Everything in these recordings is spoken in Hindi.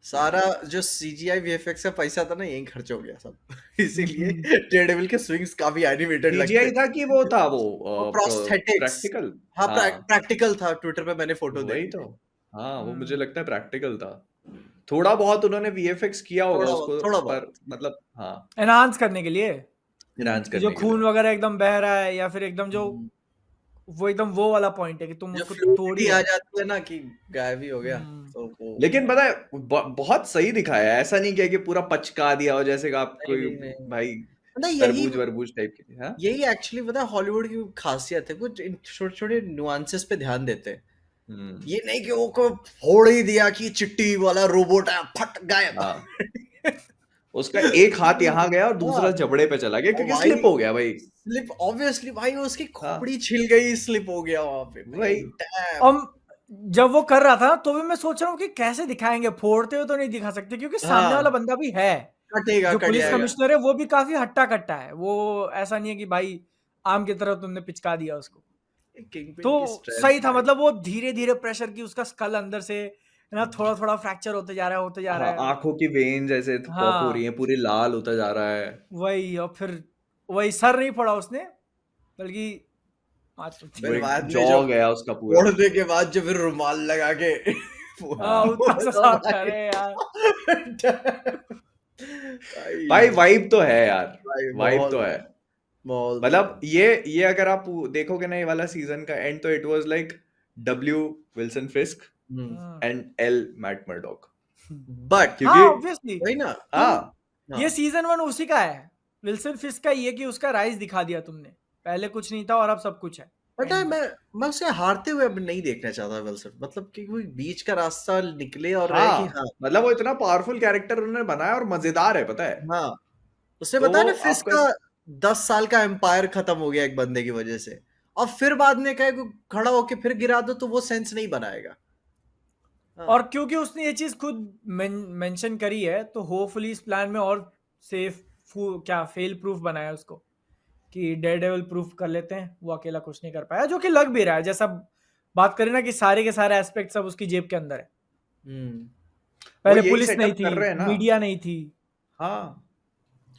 सारा जो सीजीआई वीएफएक्स का पैसा था ना यहीं खर्च हो गया सब इसीलिए डेयरडेविल के स्विंग्स काफी एनिमेटेड लगते सीजीआई था कि वो था वो प्रोस्थेटिक्स। प्रैक्टिकल? हाँ हाँ प्रैक्टिकल था, ट्विटर पे मैंने फोटो वही देखी तो। थी। हाँ वो मुझे लगता है प्रैक्टिकल था। थोड़ा बहुत उन्होंने वीएफएक्स किया होगा उसको, थोड़ा पर बहुत। मतलब हाँ एनहांस करने के लिए इनहांस कि जो करने के खून लिए। वगैरह एकदम बह रहा है या फिर एकदम जो वो एकदम वो वाला पॉइंट है कि तुम जो उसको तोड़ ही फ्लूइडिटी आ रहे हो। जाती है ना कि गायब ही हो गया, हम्म, तो वो लेकिन पता है बहुत सही दिखाया है, ऐसा नहीं किया कि पूरा पचका दिया हो जैसे कि आप नहीं कोई नहीं नहीं भाई मतलब यही तरबूज वरबूज टाइप की। हाँ यही एक्चुअली पता है हॉलीवुड की खासियत है, कुछ छोटे छोटे नुआंसेस पे ध्यान देते हैं। हम्म ये नहीं कि वो को फोड़ ही दिया कि चिट्टी वाला रोबोट है फट गायब हाँ उसका एक हाथ यहाँ गया और दूसरा हाँ, जबड़े पे चला गया और क्योंकि भाई स्लिप हो गया भाई। स्लिप ऑब्वियसली भाई उसकी हाँ खोपड़ी छिल गई, स्लिप हो गया वहां पे भाई वही। डैम। और जब वो कर रहा था तो भी मैं सोच रहा हूँ कि कैसे दिखाएंगे, फोड़ते हुए तो नहीं दिखा सकते क्योंकि सामने वाला हाँ बंदा भी है, कटेगा जो कट पुलिस जाएगा। कमिश्नर है वो भी काफी हट्टा कट्टा है, वो ऐसा नहीं है कि भाई आम की तरह तुमने पिचका दिया उसको। तो किंगपिन की स्ट्रेंथ सही था, भाई। मतलब वो धीरे धीरे प्रेशर की उसका स्कल अंदर से ना थोड़ा थोड़ा फ्रैक्चर होते जा रहा है, होते जा हाँ रहा है। आंखों की वेन जैसे पॉप हो रही हाँ है, पूरी लाल होता जा रहा है। वही, और फिर वही सर नहीं फोड़ा उसने, बल्कि वो फिर एक बाद में जॉ जो गया उसका पूरा। फोड़ने के बाद जो फिर रुमाल लगा के हाँ हाँ उतना सा बोला साफ भाई करे यार। भाई भाई वाइब तो है यार, भाई वाइब तो बहुत है। बहुत मतलब ये अगर आप देखोगे ना ये वाला सीजन का एंड, तो it was like W Wilson Fisk and L Matt Murdock. But हाँ क्योंकि ऑब्वियसली, वही ना तुम हाँ ये हाँ सीजन 1 उसी का है, विल्सन फिस्क का, ये कि उसका राइज दिखा दिया तुमने, पहले कुछ नहीं था और अब सब कुछ है पता है एंड में। मैं उसे हारते हुए अब नहीं देखना चाहता विल्सन, मतलब कि कोई बीच का रास्ता निकले और रहे कि हाँ हाँ मतलब वो इतना पावरफुल कैरेक्टर उन्होंने बनाया और मजेदार है पता है। हाँ उसने तो बताया ना फिस्ट आपका का 10 साल का एम्पायर खत्म हो गया एक बंदे की वजह से, और फिर बाद में कहे को खड़ा होके फिर गिरा दो तो वो सेंस नहीं बनाएगा। हाँ और क्योंकि उसने ये चीज खुद मेंशन करी है तो होपफुली इस प्लान में और सेफ क्या फेल प्रूफ बनाया उसको, कि डेयर डेविल प्रूफ कर लेते हैं वो अकेला कुछ नहीं कर पाया, जो कि लग भी रहा है, जैसा बात करें ना कि सारे के सारे एस्पेक्ट सब उसकी जेब के अंदर है। हम्म वो पहले यही पुलिस नहीं सेटअप थी, कर रहे हैं ना। मीडिया नहीं थी, हाँ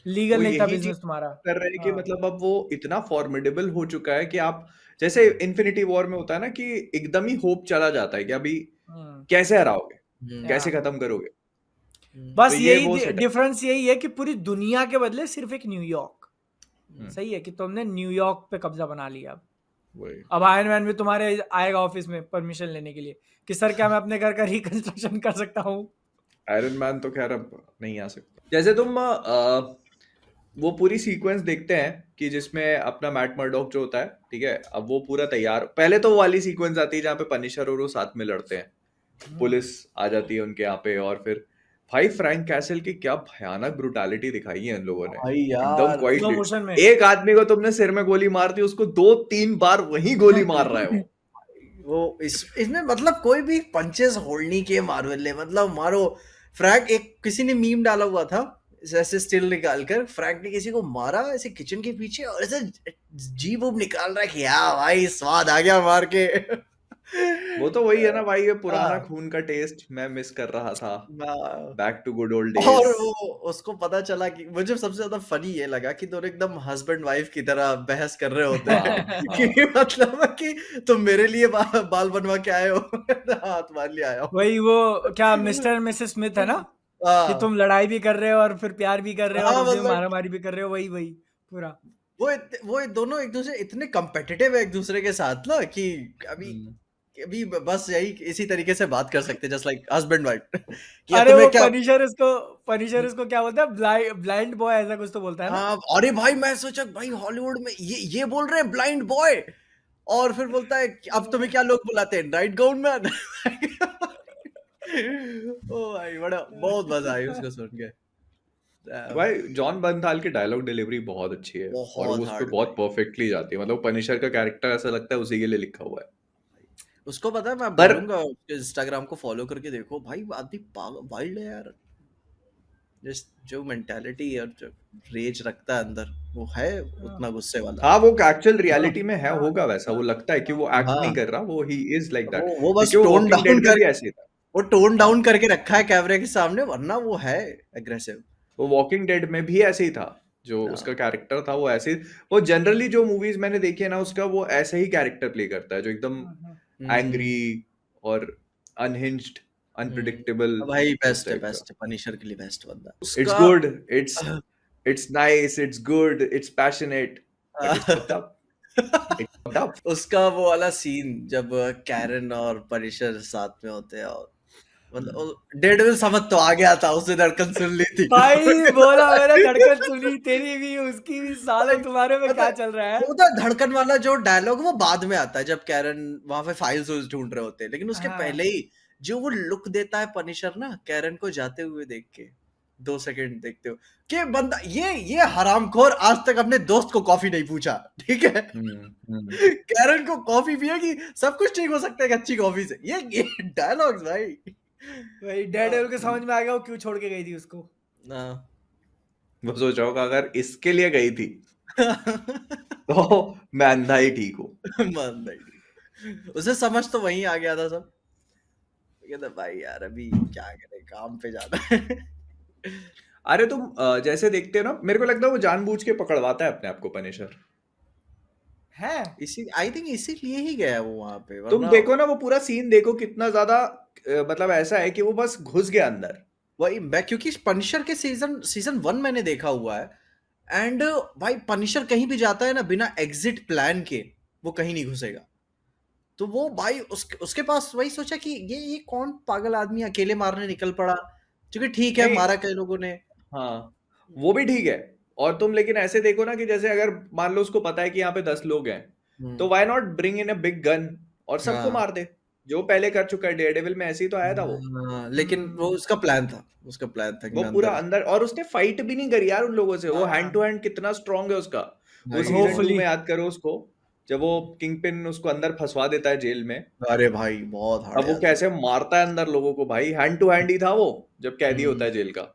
लीगल वो नहीं था यही चीज बिजनेस तुम्हारा। कर रहे हैं कि हाँ मतलब अब वो इतना फॉर्मिडेबल हो चुका है कि आप जैसे इन्फिनिटी वॉर में होता है ना कि एकदम ही होप चला जाता है कि अभी हम्म, कैसे हराओगे, हम्म कैसे या खत्म करोगे। तो बस ये वो यही सेटअप। डिफरेंस यही है कि पूरी दुनिया के बदले सिर्फ एक न्यूयॉर्क। सही है कि तुमने न्यूयॉर्क पे कब्जा बना लिया। वही अब आयरन मैन भी तुम्हारे आएगा ऑफिस में परमिशन लेने के लिए कि सर क्या मैं अपने घर का रिकंस्ट्रक्शन कर सकता हूँ। आयरन मैन तो खैर अब नहीं आ सकता। जैसे तुम वो पूरी सीक्वेंस देखते हैं कि जिसमें अपना मैट मर्डॉक जो होता है, ठीक है, अब वो पूरा तैयार, पहले तो वो वाली सीक्वेंस आती है जहाँ पे पनिशर और वो साथ में लड़ते हैं, पुलिस आ जाती है उनके यहाँ पे, और फिर भाई फ्रैंक कैसल की क्या भयानक ब्रुटैलिटी दिखाई है इन लोगों ने। भाई एकदम यार स्लो क्वाइटली मोशन में। एक आदमी को तुमने सिर में गोली मार दी, उसको 2-3 बार वही गोली मार रहा है वो। वो इसमें मतलब कोई भी पंचेस होल्ड नहीं किए मार्वल ने, मतलब मारो फ्रैंक, एक किसी ने मीम डाला हुआ था ऐसे स्टिल निकाल कर, फ्रैंक ने किसी को मारा ऐसे किचन के पीछे और ऐसे जीभ उब निकाल रहा है कि हाँ भाई स्वाद आ गया मार के वो तो वही है ना भाई, ये पुराना हाँ खून का टेस्ट मैं मिस कर रहा था। हाँ। बैक टू गुड ओल्ड और डेज। वो उसको पता चला कि मुझे सबसे ज्यादा फनी ये लगा कि दोनों एकदम हस्बैंड वाइफ की तरह बहस कर रहे होते हाँ हैं हाँ कि मतलब कि तुम मेरे लिए बाल बनवा के आए हो हाँ तुम्हारे लिए आया हूँ। वही वो क्या मिस्टर एंड मिसेस स्मिथ है ना, कि हाँ तुम लड़ाई भी कर रहे हो और फिर प्यार भी कर रहे हो और हाँ उसी में मतलब मारा मारी भी कर रहे हो, वही वही पूरा। वो दोनों एक दूसरे इतने कम्पिटिटिव है एक दूसरे के साथ ना कि अभी हम्म। अभी बस यही इसी तरीके से बात कर सकते हैं जस्ट लाइक हस्बैंड वाइफ कि अब अरे तुम्हें वो क्या। पनिशर इसको क्या बोलता है, ब्लाइंड बॉय ऐसा कुछ तो बोलता है ना। हाँ अरे भाई मैं सोचा भाई हॉलीवुड में ये बोल रहे हैं ब्लाइंड बॉय, और फिर बोलता है कि अब तुम्हें क्या लोग बुलाते हैं नाइट गाउन मैन ओ भाई बड़ा बहुत मजा आई उसको सुन के। भाई जॉन बर्नथाल की डायलॉग डिलीवरी बहुत अच्छी है और वो बहुत उस पे हार्ड बहुत भाई। परफेक्टली जाती है, मतलब पनिशर का कैरेक्टर ऐसा लगता है उसी के लिए लिखा हुआ है। उसको पता है मैं पर बोलूंगा उसके इंस्टाग्राम को फॉलो करके देखो भाई, आदमी पागल वाइल्ड है यार, जिस जो मेंटालिटी और जो रेज रखता है अंदर वो है उतना गुस्से वाला। हाँ वो एक्चुअल रियलिटी में है, होगा वैसा, वो लगता है कि वो एक्ट नहीं हाँ कर रहा, वो ही इज लाइक दैट। वो बस क्योंकि वो टोन वॉकिंग डाउन डेड में कर, भी ऐसे ही था। वो टोन डाउन करके रखा है कैमरे के सामने, वरना वो है एग्रेसिव। वो वॉकिंग डेड में भी ऐसे ही था, जो हाँ। उसका कैरेक्टर था वो ऐसे वो जनरली जो मूवीज मैंने देखी है ना उसका वो ऐसे ही कैरेक्टर प्ले करता है, जो एकदम एंग्री और अनहिंज्ड अनप्रिडिक्टेबल भाई उस बेस्ट है, टाइप का। बेस्ट है, पनिशर के लिए बेस्ट बंदा इट्स उसका। Good, it's nice, it's good, it's passionate, but it's fucked up, it's fucked up. उसका वो वाला सीन जब कैरन और पनिशर साथ में होते हैं, और मतलब डेडविल समझ तो आ गया था, उसने धड़कन सुन ली थी भाई बोला मैंने, धड़कन सुनी तेरी भी उसकी भी, सालों तुम्हारे में क्या चल रहा है। वो तो धड़कन वाला जो डायलॉग वो बाद में आता है जब कैरन वहां पे फाइल्स ढूंढ रहे होते हैं, लेकिन उसके हाँ। पहले ही जो वो लुक देता है पनिशर ना कैरन को जाते हुए देख के, 2 सेकंड देखते हो कि बंदा ये हरामखोर आज तक अपने दोस्त को कॉफी नहीं पूछा, ठीक है। कैरन को कॉफी पिएगी, सब कुछ ठीक हो सकता है एक अच्छी कॉफी से। ये डायलॉग्स भाई भाई डेडेविल को समझ में आ गया वो क्यों छोड़ के गई थी उसको। वो सोचा होगा अगर इसके लिए गई थी तो मैं अंधा ही ठीक हूँ। मान नहीं, उसे समझ तो वहीं आ गया था सब, कहता भाई यार अभी क्या करें, काम पे जाना है। अरे तुम जैसे देखते हो ना, मेरे को लगता है वो जानबूझ के पकड़वाता है अपने आप को पनिशर। है इसी आई थिंक इसीलिए ही गया है वो वहां पे, तुम वरना देखो ना वो पूरा सीन देखो कितना ज्यादा मतलब ऐसा है कि वो बस घुस गया अंदर। वही मैं, क्योंकि पनिशर के सीजन 1 मैंने देखा हुआ है, एंड भाई पनिशर कहीं भी जाता है ना बिना एग्जिट प्लान के, वो कहीं नहीं घुसेगा। तो वो भाई उसके पास वही सोचा कि ये कौन पागल आदमी अकेले मारने निकल पड़ा, क्योंकि ठीक है नहीं, मारा कई लोगों ने। हाँ वो भी ठीक है। और तुम लेकिन ऐसे देखो ना कि जैसे अगर मान लो उसको पता है कि यहाँ पे 10 लोग हैं तो why not bring in a big gun और सबको हाँ। मार दे, जो पहले कर चुका है। डेयरडेविल में ऐसे ही तो आया था वो। हाँ, लेकिन वो उसका प्लान था कि वो मैं पूरा अंदर। अंदर, और उसने फाइट भी नहीं करी यार उन लोगों से। वो हाँ। हैंड टू हैंड कितना स्ट्रांग है उसका। वो भाई, सीजन 2 Hopefully. में याद करो उसको, जब वो किंगपिन उसको अंदर फंसवा देता है जेल में, अरे भाई बहुत हार्ड अब वो कैसे मारता है अंदर लोगों को भाई। हैंड टू हैंड ही था वो जब कैदी होता है जेल का।